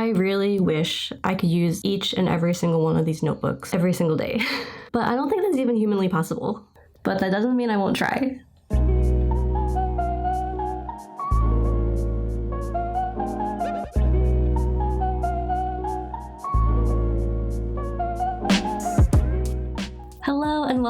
I really wish I could use each and every single one of these notebooks every single day. But I don't think that's even humanly possible. But that doesn't mean I won't try. Hello and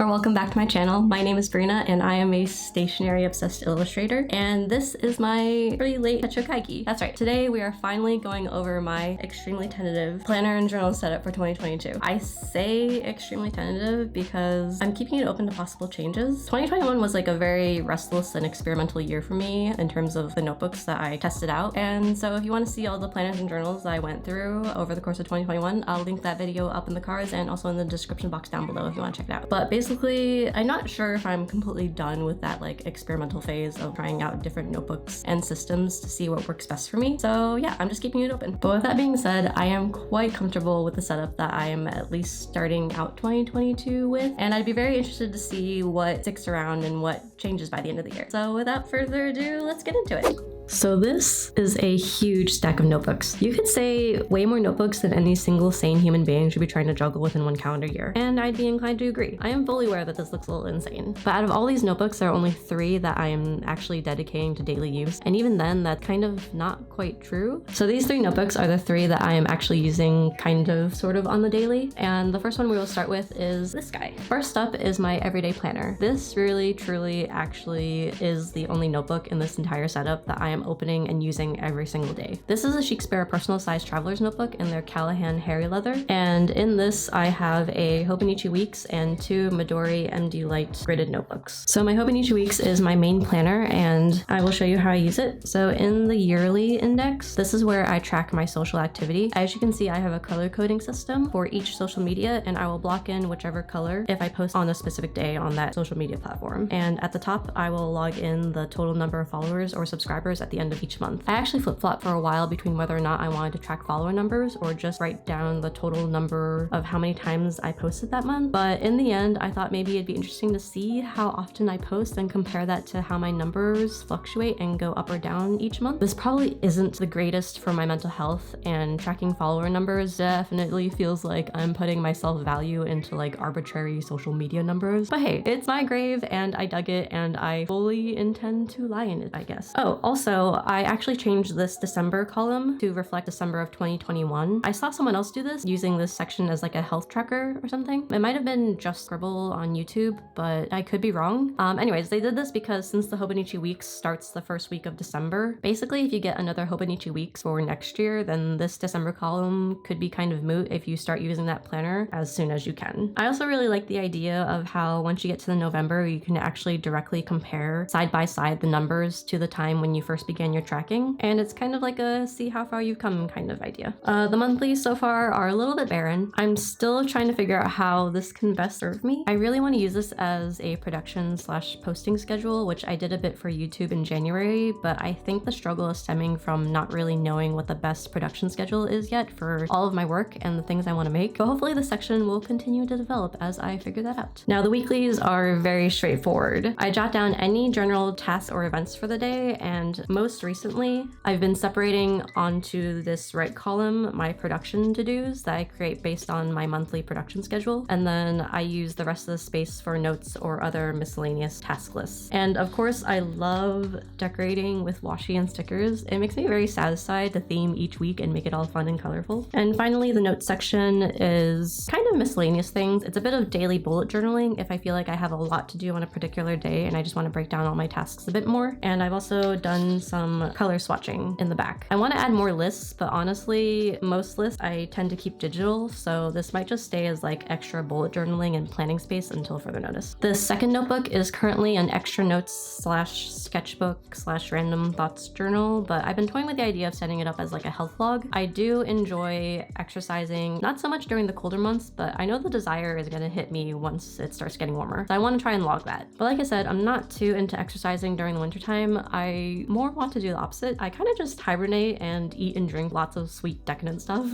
welcome back to my channel. My name is Brina and I am a stationery obsessed illustrator, and this is my pretty late techo kaigi. That's right, today we are finally going over my extremely tentative planner and journal setup for 2022. I say extremely tentative because I'm keeping it open to possible changes. 2021 was like a very restless and experimental year for me in terms of the notebooks that I tested out, and so if you want to see all the planners and journals that I went through over the course of 2021, I'll link that video up in the cards and also in the description box down below if you want to check it out. But basically, I'm not sure if I'm completely done with that like experimental phase of trying out different notebooks and systems to see what works best for me. So yeah, I'm just keeping it open. But with that being said, I am quite comfortable with the setup that I am at least starting out 2022 with, and I'd be very interested to see what sticks around and what changes by the end of the year. So without further ado, let's get into it. So this is a huge stack of notebooks. You could say way more notebooks than any single sane human being should be trying to juggle within one calendar year. And I'd be inclined to agree. I am fully aware that this looks a little insane. But out of all these notebooks, there are only 3 that I am actually dedicating to daily use. And even then, that's kind of not quite true. So these 3 notebooks are the 3 that I am actually using kind of sort of on the daily. And the first one we will start with is this guy. First up is my everyday planner. This really, truly, actually is the only notebook in this entire setup that I am opening and using every single day. This is a Shakespeare personal size traveler's notebook in their Callahan hairy leather, and in this I have a Hobonichi Weeks and 2 Midori Md Light gridded notebooks. So my Hobonichi Weeks is my main planner, and I will show you how I use it. So in the yearly index, this is where I track my social activity. As you can see, I have a color coding system for each social media, and I will block in whichever color if I post on a specific day on that social media platform. And at the top, I will log in the total number of followers or subscribers at the end of each month. I actually flip-flopped for a while between whether or not I wanted to track follower numbers or just write down the total number of how many times I posted that month. But in the end, I thought maybe it'd be interesting to see how often I post and compare that to how my numbers fluctuate and go up or down each month. This probably isn't the greatest for my mental health, and tracking follower numbers definitely feels like I'm putting my self-value into like arbitrary social media numbers. But hey, it's my grave and I dug it and I fully intend to lie in it, I guess. Oh, also, I actually changed this December column to reflect December of 2021. I saw someone else do this using this section as like a health tracker or something. It might have been just Scribble on YouTube, but I could be wrong. Anyways, they did this because since the Hobonichi Weeks starts the first week of December, basically if you get another Hobonichi Weeks for next year, then this December column could be kind of moot if you start using that planner as soon as you can. I also really like the idea of how once you get to the November, you can actually directly compare side by side the numbers to the time when you first began your tracking, and it's kind of like a see how far you've come kind of idea. The monthlies so far are a little bit barren. I'm still trying to figure out how this can best serve me. I really want to use this as a production/posting schedule, which I did a bit for YouTube in January, but I think the struggle is stemming from not really knowing what the best production schedule is yet for all of my work and the things I want to make. But hopefully this section will continue to develop as I figure that out. Now the weeklies are very straightforward. I jot down any general tasks or events for the day, and most recently I've been separating onto this right column my production to-dos that I create based on my monthly production schedule, and then I use the rest of the space for notes or other miscellaneous task lists. And of course I love decorating with washi and stickers. It makes me very satisfied to theme each week and make it all fun and colorful. And finally, the notes section is kind of miscellaneous things. It's a bit of daily bullet journaling if I feel like I have a lot to do on a particular day and I just want to break down all my tasks a bit more. And I've also done some color swatching in the back. I want to add more lists, but honestly, most lists I tend to keep digital, so this might just stay as like extra bullet journaling and planning space until further notice. The second notebook is currently an extra notes/sketchbook/random thoughts journal, but I've been toying with the idea of setting it up as like a health log. I do enjoy exercising, not so much during the colder months, but I know the desire is gonna hit me once it starts getting warmer, so I want to try and log that. But like I said, I'm not too into exercising during the wintertime. I more more want to do the opposite. I kind of just hibernate and eat and drink lots of sweet decadent stuff.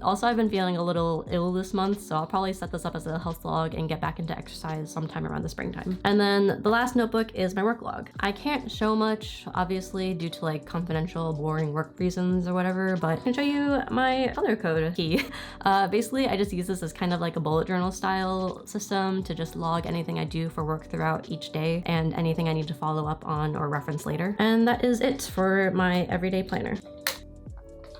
Also, I've been feeling a little ill this month, so I'll probably set this up as a health vlog and get back into exercise sometime around the springtime. And then the last notebook is my work log. I can't show much, obviously, due to like confidential, boring work reasons or whatever, but I can show you my color code key. Basically, I just use this as kind of like a bullet journal style system to just log anything I do for work throughout each day and anything I need to follow up on or reference later. And that is it for my everyday planner.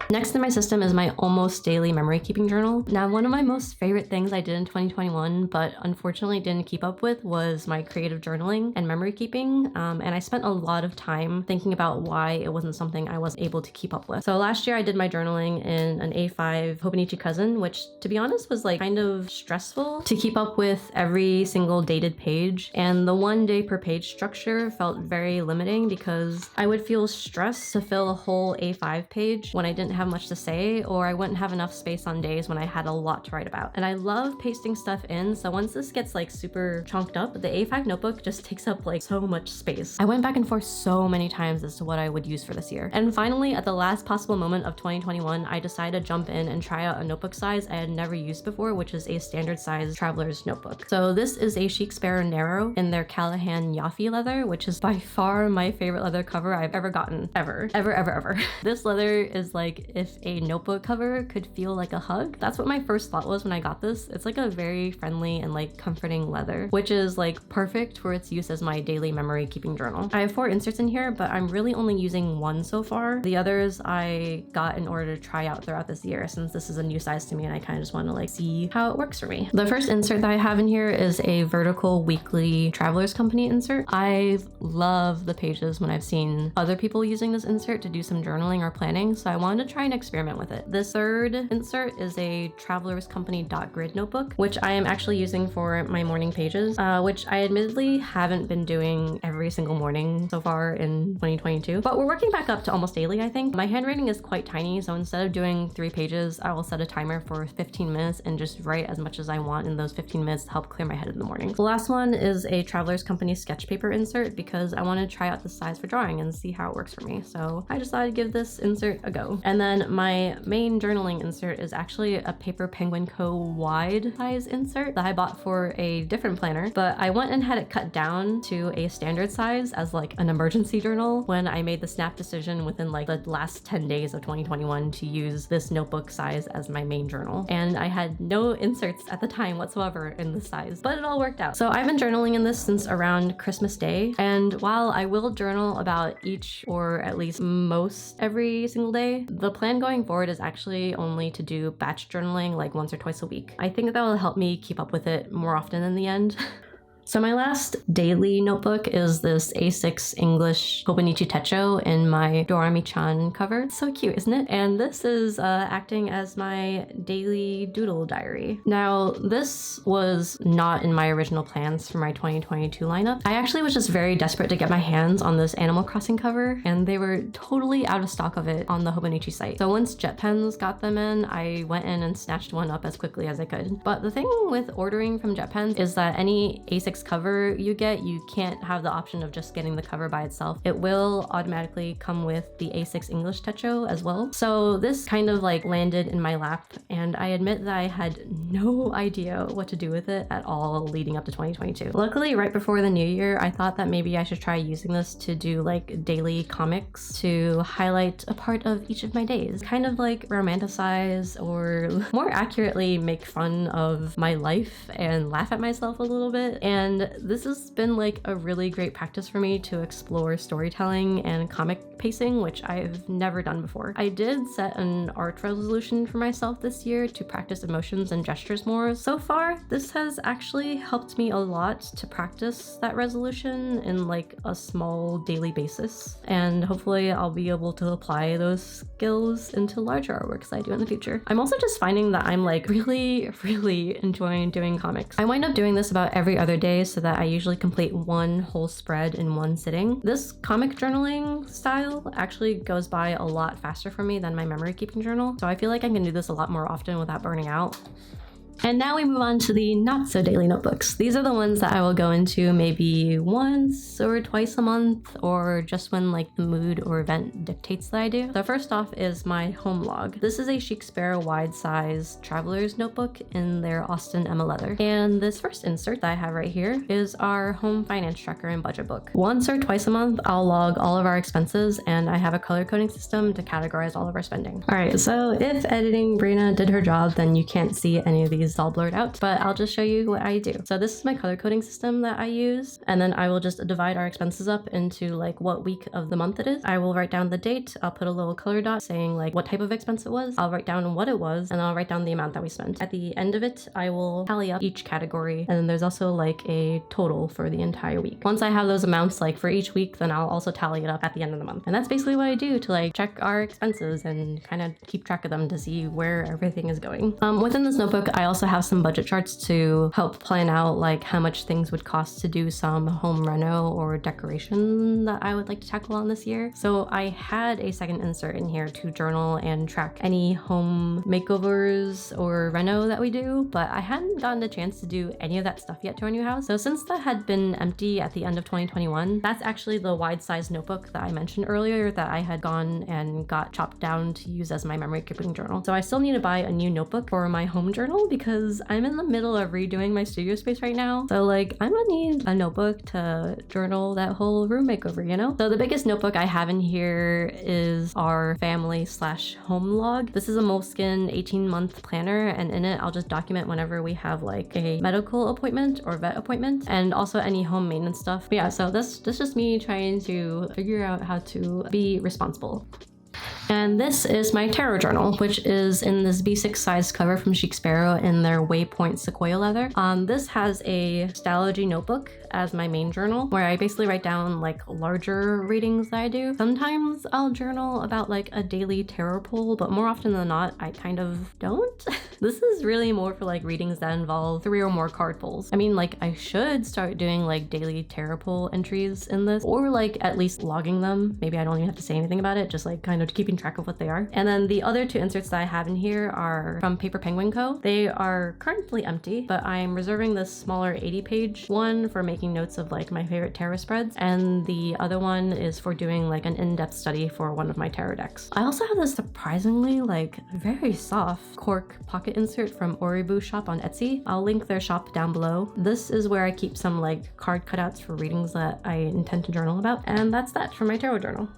Next in my system is my almost daily memory keeping journal. Now, one of my most favorite things I did in 2021, but unfortunately didn't keep up with, was my creative journaling and memory keeping. And I spent a lot of time thinking about why it wasn't something I was able to keep up with. So last year I did my journaling in an A5 Hobonichi Cousin, which to be honest was like kind of stressful to keep up with every single dated page. And the 1 day per page structure felt very limiting because I would feel stressed to fill a whole A5 page when I didn't have much to say, or I wouldn't have enough space on days when I had a lot to write about. And I love pasting stuff in, so once this gets like super chunked up, the A5 notebook just takes up like so much space. I went back and forth so many times as to what I would use for this year. And finally, at the last possible moment of 2021, I decided to jump in and try out a notebook size I had never used before, which is a standard size traveler's notebook. So this is a Chic Sparrow Narrow in their Callahan Yaffe leather, which is by far my favorite leather cover I've ever gotten. Ever. This leather is like if a notebook cover could feel like a hug. That's what my first thought was when I got this. It's like a very friendly and like comforting leather, which is like perfect for its use as my daily memory keeping journal. I have 4 inserts in here, but I'm really only using 1 so far. The others I got in order to try out throughout this year, since this is a new size to me and I kind of just want to like see how it works for me. The first insert that I have in here is a vertical weekly Travelers Company insert. I love the pages when I've seen other people using this insert to do some journaling or planning, so I wanted to try and experiment with it. The third insert is a Travelers Company dot grid notebook, which I am actually using for my morning pages, which I admittedly haven't been doing every single morning so far in 2022, but we're working back up to almost daily, I think. My handwriting is quite tiny, so instead of doing 3 pages, I will set a timer for 15 minutes and just write as much as I want in those 15 minutes to help clear my head in the morning. The last one is a Travelers Company sketch paper insert because I want to try out the size for drawing and see how it works for me. So I just thought I'd give this insert a go. And then my main journaling insert is actually a Paper Penguin Co. wide size insert that I bought for a different planner, but I went and had it cut down to a standard size as like an emergency journal when I made the snap decision within like the last 10 days of 2021 to use this notebook size as my main journal. And I had no inserts at the time whatsoever in this size, but it all worked out. So I've been journaling in this since around Christmas Day, and while I will journal about each or at least most every single day, the plan going forward is actually only to do batch journaling like once or twice a week. I think that will help me keep up with it more often in the end. So my last daily notebook is this A6 English Hobonichi Techo in my Dorami-chan cover. It's so cute, isn't it? And this is acting as my daily doodle diary. Now, this was not in my original plans for my 2022 lineup. I actually was just very desperate to get my hands on this Animal Crossing cover, and they were totally out of stock of it on the Hobonichi site. So once JetPens got them in, I went in and snatched one up as quickly as I could. But the thing with ordering from JetPens is that any A6 cover you get, you can't have the option of just getting the cover by itself. It will automatically come with the A6 English Techo as well. So this kind of like landed in my lap, and I admit that I had no idea what to do with it at all leading up to 2022. Luckily, right before the new year, I thought that maybe I should try using this to do like daily comics to highlight a part of each of my days. Kind of like romanticize, or more accurately make fun of my life and laugh at myself a little bit. And this has been like a really great practice for me to explore storytelling and comic pacing, which I've never done before. I did set an art resolution for myself this year to practice emotions and gestures more. So far, this has actually helped me a lot to practice that resolution in like a small daily basis. And hopefully I'll be able to apply those skills into larger artworks I do in the future. I'm also just finding that I'm like really enjoying doing comics. I wind up doing this about every other day so that I usually complete one whole spread in one sitting. This comic journaling style actually goes by a lot faster for me than my memory keeping journal, so I feel like I can do this a lot more often without burning out. And now we move on to the not so daily notebooks. These are the ones that I will go into maybe once or twice a month, or just when like the mood or event dictates that I do. So first off is my home log. This is a Chic Sparrow wide size traveler's notebook in their Austin Emma leather. And this first insert that I have right here is our home finance tracker and budget book. Once or twice a month, I'll log all of our expenses, and I have a color coding system to categorize all of our spending. All right, so if editing Brina did her job, then you can't see any of these all blurred out, but I'll just show you what I do. So this is my color coding system that I use, and then I will just divide our expenses up into like what week of the month it is. I will write down the date, I'll put a little color dot saying like what type of expense it was, I'll write down what it was, and I'll write down the amount that we spent. At the end of it, I will tally up each category, and then there's also like a total for the entire week. Once I have those amounts like for each week, then I'll also tally it up at the end of the month. And that's basically what I do to like check our expenses and kind of keep track of them to see where everything is going. Within this notebook, I also have some budget charts to help plan out like how much things would cost to do some home reno or decoration that I would like to tackle on this year. So I had a second insert in here to journal and track any home makeovers or reno that we do, but I hadn't gotten a chance to do any of that stuff yet to our new house. So since that had been empty at the end of 2021, that's actually the wide size notebook that I mentioned earlier that I had gone and got chopped down to use as my memory keeping journal. So I still need to buy a new notebook for my home journal because I'm in the middle of redoing my studio space right now. So like I'm gonna need a notebook to journal that whole room makeover, you know? So the biggest notebook I have in here is our family/home log. This is a Moleskine 18-month planner, and in it I'll just document whenever we have like a medical appointment or vet appointment, and also any home maintenance stuff. But yeah, so this is just me trying to figure out how to be responsible. And this is my tarot journal, which is in this B6 size cover from Chic Sparrow in their Waypoint Sequoia leather. This has a Stylogy notebook as my main journal, where I basically write down like larger readings that I do. Sometimes I'll journal about like a daily tarot pull, but more often than not, I kind of don't. This is really more for like readings that involve 3 or more card pulls. I mean, like I should start doing like daily tarot pull entries in this, or like at least logging them. Maybe I don't even have to say anything about it, just like kind of keeping track of what they are. And then the other 2 inserts that I have in here are from Paper Penguin Co. They are currently empty, but I'm reserving this smaller 80-page one for making notes of like my favorite tarot spreads, and the other one is for doing like an in-depth study for one of my tarot decks. I also have this surprisingly like very soft cork pocket insert from Oribu shop on Etsy. I'll link their shop down below. This is where I keep some like card cutouts for readings that I intend to journal about, and that's that for my tarot journal.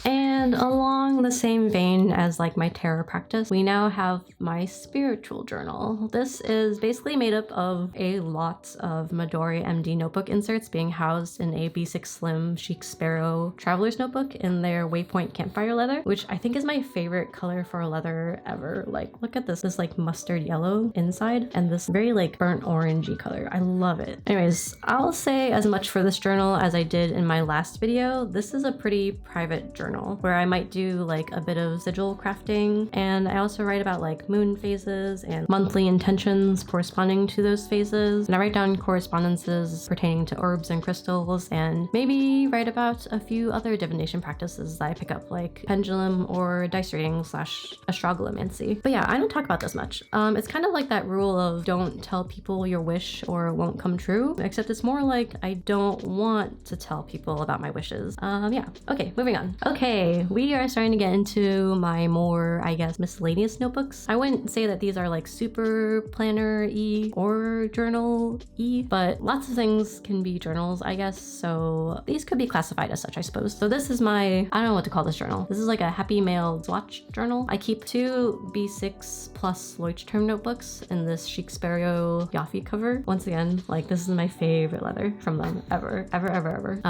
And along the same vein as like my tarot practice, we now have my spiritual journal. This is basically made up of a lot of Midori Md notebook inserts being housed in a B6 Slim Chic Sparrow traveler's notebook in their Waypoint campfire leather, which I think is my favorite color for a leather ever. Like, look at this like mustard yellow inside and this very like burnt orangey color. I love it. Anyways, I'll say as much for this journal as I did in my last video. This is a pretty private journal where I might do like a bit of sigil crafting, and I also write about like moon phases and monthly intentions corresponding to those phases, and I write down correspondences pertaining to herbs and crystals, and maybe write about a few other divination practices that I pick up, like pendulum or dice reading / astrogalomancy. But yeah, I don't talk about this much. It's kind of like that rule of don't tell people your wish or it won't come true, except it's more like I don't want to tell people about my wishes. Yeah, okay, moving on. Okay, we are starting to get into my more, I guess, miscellaneous notebooks. I wouldn't say that these are like super planner-y or journal-y, but lots of things can be journals, I guess, so these could be classified as such, I suppose. So this is my, I don't know what to call this journal. This is like a Happy Mail swatch journal. I keep 2 B6 plus Leuchtturm notebooks in this Chic Sparrow Yaffe cover. Once again, like this is my favorite leather from them ever.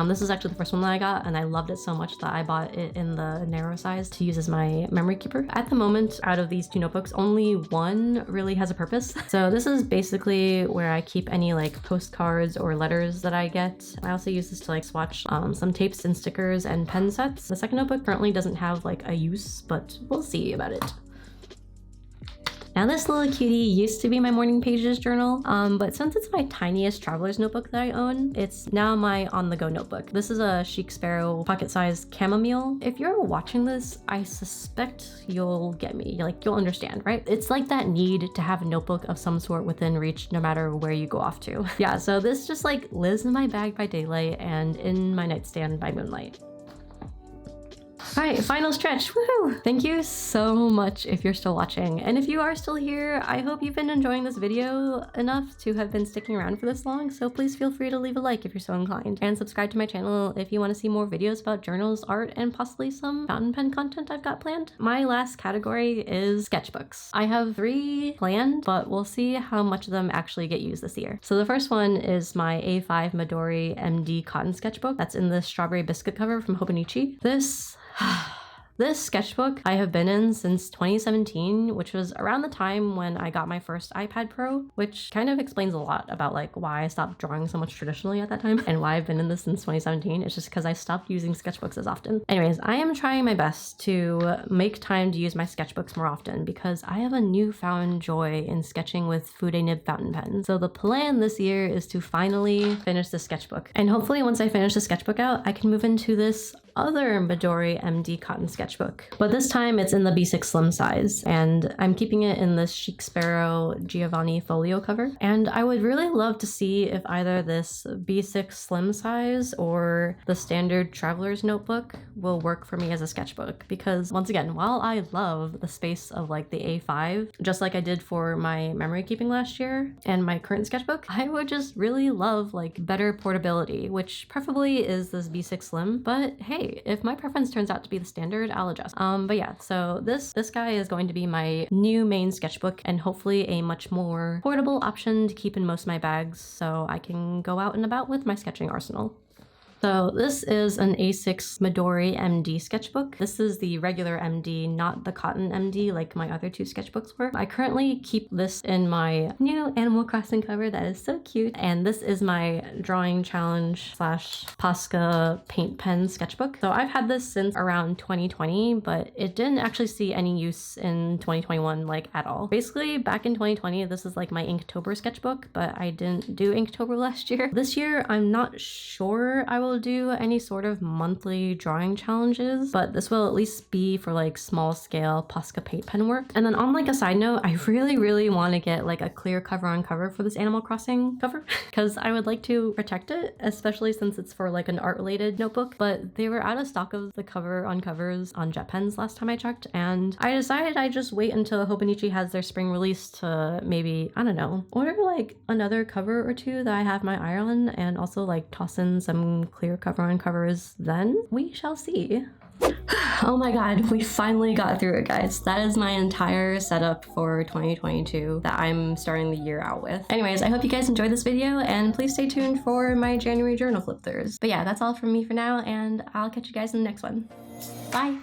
This is actually the first one that I got, and I loved it so much that I bought it in the narrow size to use as my memory keeper. At the moment, out of these 2 notebooks, only one really has a purpose. So this is basically where I keep any like postcards or letters that I get. I also use this to like swatch some tapes and stickers and pen sets. The second notebook currently doesn't have like a use, but we'll see about it. Now this little cutie used to be my morning pages journal, but since it's my tiniest traveler's notebook that I own, it's now my on-the-go notebook. This is a Chic Sparrow pocket-sized chamomile. If you're watching this, I suspect you'll get me, like you'll understand, right? It's like that need to have a notebook of some sort within reach no matter where you go off to. Yeah, so this just like lives in my bag by daylight and in my nightstand by moonlight. Alright, final stretch, woohoo! Thank you so much if you're still watching, and if you are still here, I hope you've been enjoying this video enough to have been sticking around for this long, so please feel free to leave a like if you're so inclined, and subscribe to my channel if you want to see more videos about journals, art, and possibly some fountain pen content I've got planned. My last category is sketchbooks. I have 3 planned, but we'll see how much of them actually get used this year. So the first one is my A5 Midori Md cotton sketchbook that's in the strawberry biscuit cover from Hobonichi. This sketchbook I have been in since 2017, which was around the time when I got my first iPad Pro, which kind of explains a lot about like why I stopped drawing so much traditionally at that time and why I've been in this since 2017. It's just because I stopped using sketchbooks as often. Anyways, I am trying my best to make time to use my sketchbooks more often because I have a newfound joy in sketching with Fude Nib fountain pens. So the plan this year is to finally finish the sketchbook. And hopefully once I finish the sketchbook out, I can move into this other Midori Md cotton sketchbook, but this time it's in the B6 slim size, and I'm keeping it in this Chic Sparrow Giovanni folio cover. And I would really love to see if either this B6 slim size or the standard traveler's notebook will work for me as a sketchbook, because once again, while I love the space of like the A5, just like I did for my memory keeping last year and my current sketchbook, I would just really love like better portability, which preferably is this B6 slim, but hey, if my preference turns out to be the standard, I'll adjust. But yeah, so this guy is going to be my new main sketchbook and hopefully a much more portable option to keep in most of my bags so I can go out and about with my sketching arsenal. So this is an A6 Midori Md sketchbook. This is the regular MD, not the cotton MD like my other 2 sketchbooks were. I currently keep this in my new Animal Crossing cover that is so cute. And this is my drawing challenge / Posca paint pen sketchbook. So I've had this since around 2020, but it didn't actually see any use in 2021 like at all. Basically back in 2020, this is like my Inktober sketchbook, but I didn't do Inktober last year. This year, I'm not sure I will do any sort of monthly drawing challenges, but this will at least be for like small scale Posca paint pen work. And then on like a side note, I really want to get like a clear cover on cover for this Animal Crossing cover because I would like to protect it, especially since it's for like an art related notebook, but they were out of stock of the cover on covers on jet pens last time I checked, and I decided I'd just wait until Hobonichi has their spring release to maybe, I don't know, order like another cover or 2 that I have my eye on and also like toss in some clear cover on covers then. We shall see. Oh my god, we finally got through it, guys. That is my entire setup for 2022 that I'm starting the year out with. Anyways, I hope you guys enjoyed this video, and please stay tuned for my January journal flip throughs. But yeah, that's all from me for now, and I'll catch you guys in the next one. Bye!